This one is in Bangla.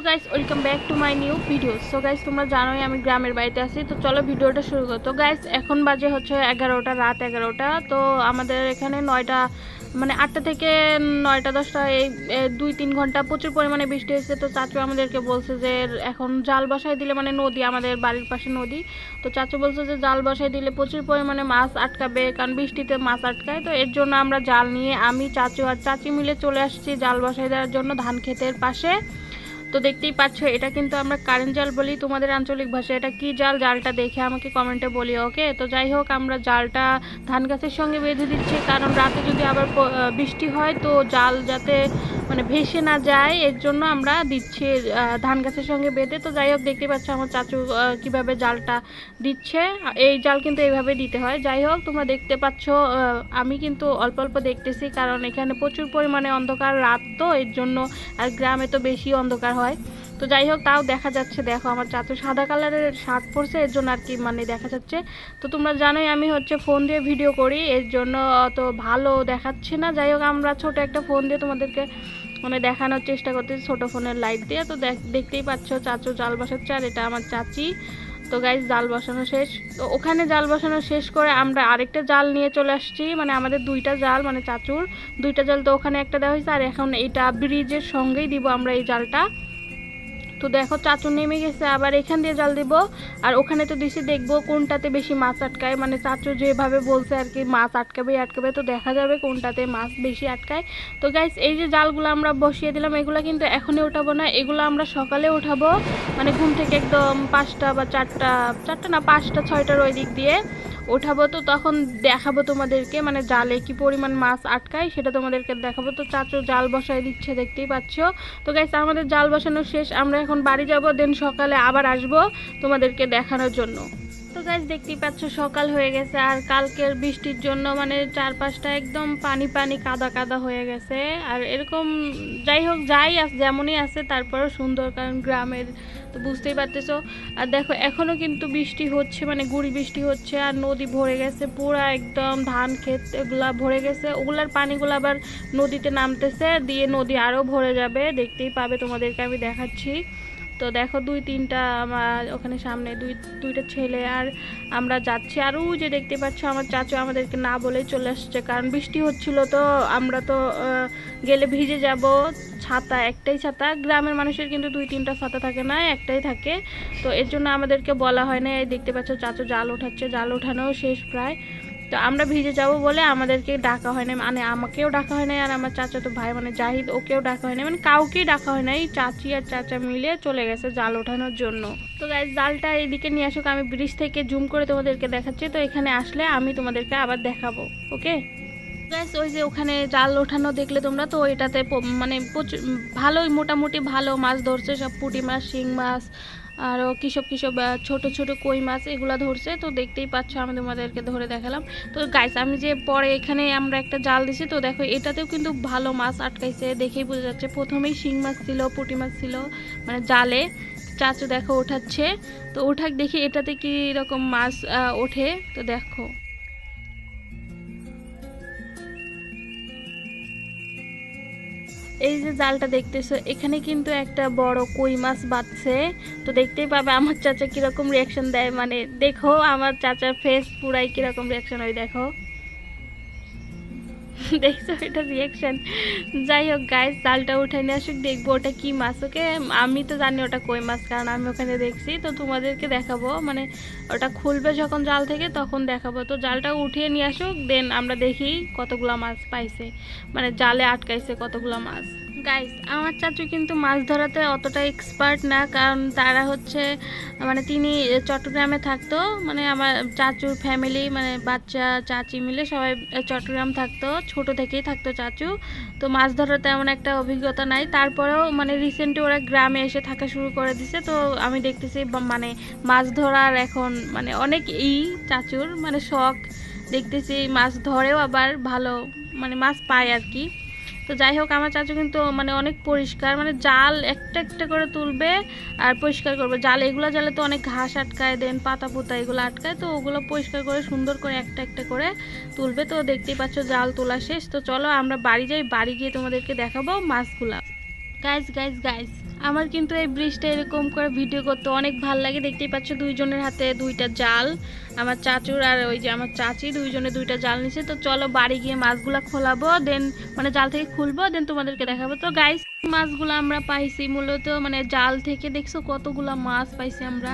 Guys welcome back to my new video. So guys তোমরা জানোই আমি গ্রামের বাড়িতে আছি, তো চলো ভিডিওটা শুরু করো। তো গাইস এখন বাজে হচ্ছে 11টা, রাত 11টা। তো আমাদের এখানে 9টা মানে 8টা থেকে 9টা 10টা এই 2-3 ঘন্টা প্রচুর পরিমাণে বৃষ্টি হয়েছে। তো চাচু আমাদেরকে বলছে যে এখন জাল বসাই দিলে, মানে নদী, আমাদের বাড়ির পাশে নদী, তো চাচু বলছে যে জাল বসাই দিলে প্রচুর পরিমাণে মাছ আটকাবে, কারণ বৃষ্টিতে মাছ আটকায়। তো এর জন্য আমরা জাল নিয়ে আমি, চাচু আর চাচি মিলে চলে আসছি জাল বসাই দেওয়ার জন্য ধান ক্ষেতের পাশে। তো দেখতেই পাচ্ছ এটা কিন্তু আমরা কারেন্ট জাল বলি, তোমাদের আঞ্চলিক ভাষায় এটা কি জাল, জালটা দেখে আমাকে কমেন্টে বলি, ওকে? তো যাই হোক, আমরা জালটা ধান গাছের সঙ্গে বেঁধে দিচ্ছি, কারণ রাতে যদি আবার বৃষ্টি হয় তো জাল যাতে মানে ভেসে না যায়, এর জন্য আমরা দিচ্ছি ধান গাছের সঙ্গে বেঁধে। তো যাই হোক, দেখতে পাচ্ছ আমার চাচু কিভাবে জালটা দিচ্ছে। এই জাল কিন্তু এইভাবে দিতে হয়। যাই হোক, তোমরা দেখতে পাচ্ছ আমি কিন্তু অল্প অল্প দেখতেছি, কারণ এখানে প্রচুর পরিমাণে অন্ধকার, রাত তো, এর জন্য। আর গ্রামে তো বেশি অন্ধকার হয়। তো যাই হোক, তাও দেখা যাচ্ছে। দেখো আমার চাচু সাদা কালারের শার্ট পরছে, এর জন্য আর কি মানে দেখা যাচ্ছে। তো তোমরা জানোই আমি হচ্ছে ফোন দিয়ে ভিডিও করি, এর জন্য অত ভালো দেখাচ্ছে না। যাই হোক, আমরা ছোট একটা ফোন দিয়ে তোমাদেরকে মানে দেখানোর চেষ্টা করতেছি, ছোটো ফোনের লাইট দিয়ে। তো দেখতেই পাচ্ছ চাচু জাল বসাচ্ছে, আর এটা আমার চাচি। তো গাইজ জাল বসানো শেষ। তো ওখানে জাল বসানো শেষ করে আমরা আরেকটা জাল নিয়ে চলে আসছি, মানে আমাদের দুইটা জাল, মানে চাচুর দুইটা জাল। তো ওখানে একটা দেওয়া হয়েছে, আর এখন এটা ব্রিজের সঙ্গেই দিব আমরা এই জালটা। তো দেখো চাচু নেমে গেছে, আবার এখান দিয়ে জাল দিব, আর ওখানে তো দিছি, দেখবো কোনটাতে বেশি মাছ আটকায়। মানে চাচু যেভাবে বলছে আর কি, মাছ আটকাবে, তো দেখা যাবে কোনটাতে মাছ বেশি আটকায়। তো গাইস এই যে জালগুলো আমরা বসিয়ে দিলাম, এগুলো কিন্তু এখনই উঠাবো না, এগুলো আমরা সকালে উঠাবো, মানে ঘুম থেকে একদম 5টা বা 4টা না 5টা 6টার ওই দিক দিয়ে উঠাবো। তো তখন দেখাবো তোমাদেরকে, মানে জালে কি পরিমাণ মাছ আটকায় সেটা তোমাদেরকে দেখাবো। তো চাচু জাল বসাই দিচ্ছে, দেখতেই পাচ্ছ। তো গাইস আমাদের জাল বসানো শেষ, আমরা এখন বাড়ি যাব, দেন সকালে আবার আসবো তোমাদেরকে দেখানোর জন্য। তো গাইস দেখতেই পাচ্ছ সকাল হয়ে গেছে, আর কালকের বৃষ্টির জন্য মানে চারপাশটা একদম পানি পানি কাদা কাদা হয়ে গেছে। আর এরকম যাই হোক, যেমনই আছে তারপরেও সুন্দর, কারণ গ্রামের তো বুঝতেই পারতেছো। আর দেখো এখনও কিন্তু বৃষ্টি হচ্ছে, মানে গুড়ি বৃষ্টি হচ্ছে, আর নদী ভরে গেছে পুরা, একদম ধান ক্ষেত এগুলা ভরে গেছে, ওগুলার পানিগুলো আবার নদীতে নামতেছে, দিয়ে নদী আরও ভরে যাবে, দেখতেই পাবে, তোমাদেরকে আমি দেখাচ্ছি। তো দেখো 2-3টা আমার ওখানে সামনে দুইটা ছেলে আর আমরা যাচ্ছি, আর ওই যে দেখতে পাচ্ছ আমার চাচু আমাদেরকে না বলেই চলে আসছে, কারণ বৃষ্টি হচ্ছিল। তো আমরা তো গেলে ভিজে যাব। ছাতা, একটাই ছাতা, গ্রামের মানুষের কিন্তু 2-3টা ছাতা থাকে না, একটাই থাকে। তো এর জন্য আমাদেরকে বলা হয় না। এই দেখতে পাচ্ছ চাচু জাল ওঠাচ্ছে, জাল ওঠানো শেষ প্রায়। তো আমরা ভিজে যাব বলে আমাদেরকে ডাকা হয় না, মানে আমাকেও ডাকা হয় নাই, আর আমার চাচাতো ভাই মানে জাহিদ, ওকেও ডাকা হয় না, মানে কাউকেই ডাকা হয় নাই। চাচি আর চাচা মিলে চলে গেছে জাল ওঠানোর জন্য। তো গাইস জালটা এইদিকে নিয়ে আসুক, আমি ব্রিজ থেকে জুম করে তোমাদেরকে দেখাচ্ছি। তো এখানে আসলে আমি তোমাদেরকে আবার দেখাবো, ওকে গাইস? ওই যে ওখানে জাল ওঠানো দেখলে তোমরা, তো এটাতে মানে প্রচুর ভালোই মোটামুটি ভালো মাছ ধরছে, সব পুঁটি মাছ, শিং মাছ, আরও কিসব ছোট ছোট কই মাছ, এগুলো ধরছে। তো দেখতেই পাচ্ছ আমি তোমাদেরকে ধরে দেখালাম। তো গাইস আমি যে পরে এখানে আমরা একটা জাল দিছি, তো দেখো এটাতেও কিন্তু ভালো মাছ আটকাইছে, দেখেই বোঝা যাচ্ছে। প্রথমেই শিং মাছ ছিল, পুঁটি মাছ ছিল মানে জালে। চাচু দেখো ওঠাচ্ছে, তো ওঠাক দেখি এটাতে কি রকম মাছ ওঠে। তো দেখো এই যে জালটা দেখতেছো, এখানে কিন্তু একটা বড় কই মাছ বাঁধছে। তো দেখতেই পাবে আমার চাচা কিরকম রিয়াকশন দেয়, মানে দেখো আমার চাচার ফেস পুরাই কিরকম রিয়াকশন হয়, দেখো দেখছো এটা রিয়াকশন। যাই হোক গাইস, জালটা উঠে নিয়ে আসুক, দেখবো ওটা কি মাছ, ওকে? আমি তো জানি ওটা কই মাছ, কারণ আমি ওখানে দেখছি। তো তোমাদেরকে দেখাবো, মানে ওটা খুলবে যখন জাল থেকে তখন দেখাবো। তো জালটা উঠিয়ে নিয়ে আসুক, দেন আমরা দেখি কতগুলো মাছ পাইছে, মানে জালে আটকাইছে কতগুলো মাছ। গাইস আমার চাচু কিন্তু মাছ ধরাতে অতটা এক্সপার্ট না, কারণ তারা হচ্ছে মানে তিনি চট্টগ্রামে থাকতো, মানে আমার চাচুর ফ্যামিলি মানে বাচ্চা চাচি মিলে সবাই চট্টগ্রাম থাকতো, ছোট থেকেই থাকতো চাচু। তো মাছ ধরার তেমন একটা অভিজ্ঞতা নাই, তারপরেও মানে রিসেন্টলি ওরা গ্রামে এসে থাকা শুরু করে দিছে। তো আমি দেখতেছি মানে মাছ ধরার এখন মানে অনেক চাচুর মানে শখ, দেখতেছি মাছ ধরেও আবার ভালো মানে মাছ পায় আর কি। তো যাই হোক, আমার চাচু কিন্তু মানে অনেক পরিষ্কার, মানে জাল একটা একটা করে তুলবে আর পরিষ্কার করবে। এগুলো জালে তো অনেক ঘাস আটকায়, দেন পাতা পুতা এগুলো আটকায়, তো ওগুলো পরিষ্কার করে সুন্দর করে একটা একটা করে তুলবে। তো দেখতেই পাচ্ছ জাল তোলা শেষ। তো চলো আমরা বাড়ি যাই, বাড়ি গিয়ে তোমাদেরকে দেখাবো মাছগুলা। গাইস গাইস গাইস আমার কিন্তু এই ব্রিজটা এরকম করে ভিডিও করতে অনেক ভালো লাগে। দেখতেই পাচ্ছ দুইজনের হাতে দুইটা জাল, আমার চাচুর আর ওই যে আমার চাচি দুইজনে দুইটা জাল নিছে। তো চলো বাড়ি গিয়ে মাছগুলো খোলাবো, দেন মানে জাল থেকে খুলবো, দেন তোমাদেরকে দেখাবো। তো গাইস মাছগুলো আমরা পাইছি মূলত মানে জাল থেকে, দেখছো কতগুলা মাছ পাইছি আমরা।